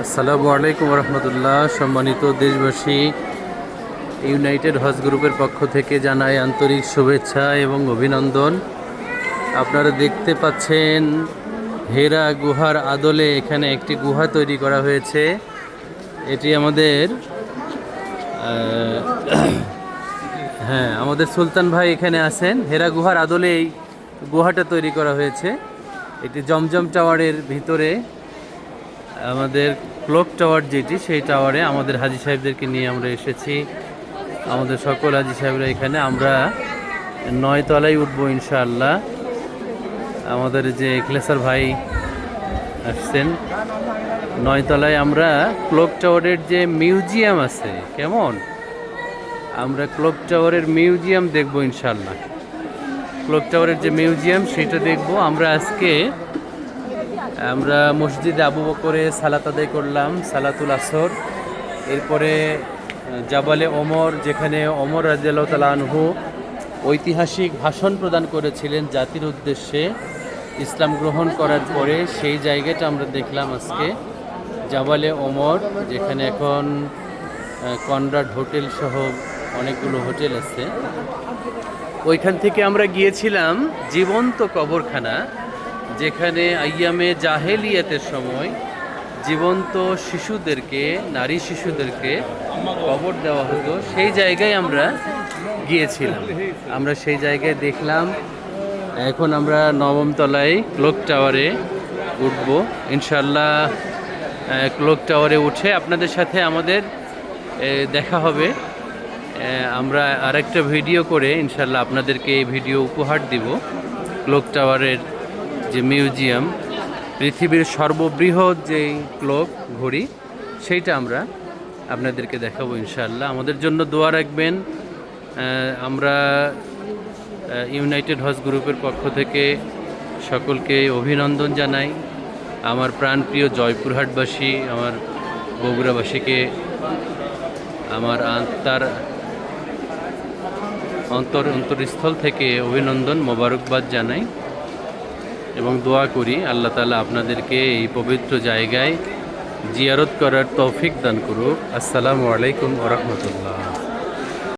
আসসালামু আলাইকুম রহমতুল্লাহ। সম্মানিত দেশবাসী, ইউনাইটেড হজ গ্রুপের পক্ষ থেকে জানাই আন্তরিক শুভেচ্ছা এবং অভিনন্দন। আপনারা দেখতে পাচ্ছেন হেরা গুহার আদলে এখানে একটি গুহা তৈরি করা হয়েছে। এটি আমাদের আমাদের সুলতান ভাই এখানে আছেন। হেরা গুহার আদলে এই গুহাটা তৈরি করা হয়েছে। এটি জমজম টাওয়ারের ভিতরে আমাদের ক্লক টাওয়ার যেটি, সেই টাওয়ারে আমাদের হাজি সাহেবদেরকে নিয়ে আমরা এসেছি। আমাদের সকল হাজি সাহেবরা এখানে, আমরা 9 তলায় উঠবো ইনশাআল্লাহ। আমাদের যে এখলেসার ভাই আসছেন 9 তলায়। আমরা ক্লক টাওয়ারের যে মিউজিয়াম আছে, কেমন, আমরা ক্লক টাওয়ারের মিউজিয়াম দেখবো ইনশাআল্লাহ। ক্লক টাওয়ারের যে মিউজিয়াম সেটা দেখবো আমরা আজকে। আমরা মসজিদে আবু বকরে সালাত আদায় করলাম, সালাতুল আসর। এরপরে জাবালে ওমর, যেখানে ওমর রাদিয়াল্লাহু তাআলা আনহু ঐতিহাসিক ভাষণ প্রদান করেছিলেন জাতির উদ্দেশ্যে ইসলাম গ্রহণ করার পরে, সেই জায়গাটা আমরা দেখলাম আজকে। জাবালে ওমর, যেখানে এখন কনরাড হোটেল সহ অনেকগুলো হোটেল আছে। ওইখান থেকে আমরা গিয়েছিলাম জীবন্ত কবরখানা, যেখানে আইয়ামে জাহেলিয়াতের সময় জীবন্ত শিশুদেরকে, নারী শিশুদেরকে কবর দেওয়া হতো। সেই জায়গায় আমরা গিয়েছিলাম, আমরা সেই জায়গায় দেখলাম। এখন আমরা 9ম তলায় ক্লক টাওয়ারে উঠব ইনশাআল্লাহ। ক্লক টাওয়ারে উঠে আপনাদের সাথে আমাদের দেখা হবে। আমরা আরেকটা ভিডিও করে ইনশাআল্লাহ আপনাদেরকে এই ভিডিও উপহার দিব। ক্লক টাওয়ারের যে মিউজিয়াম, পৃথিবীর সর্ববৃহৎ যে ক্লক ঘড়ি, সেইটা আমরা আপনাদেরকে দেখাবো ইনশাআল্লাহ। আমাদের জন্য দোয়া রাখবেন। আমরা ইউনাইটেড হজ গ্রুপের পক্ষ থেকে সকলকে অভিনন্দন জানাই। আমার প্রাণপ্রিয় জয়পুরহাটবাসী, আমার বগুড়াবাসীকে আমার অন্তরস্থল থেকে অভিনন্দন, মোবারকবাদ জানাই এবং দোয়া করি আল্লাহ তাআলা আপনাদেরকে এই পবিত্র জায়গায় জিয়ারত করার তৌফিক দান করুক। আসসালামু আলাইকুম ওয়া রাহমাতুল্লাহ।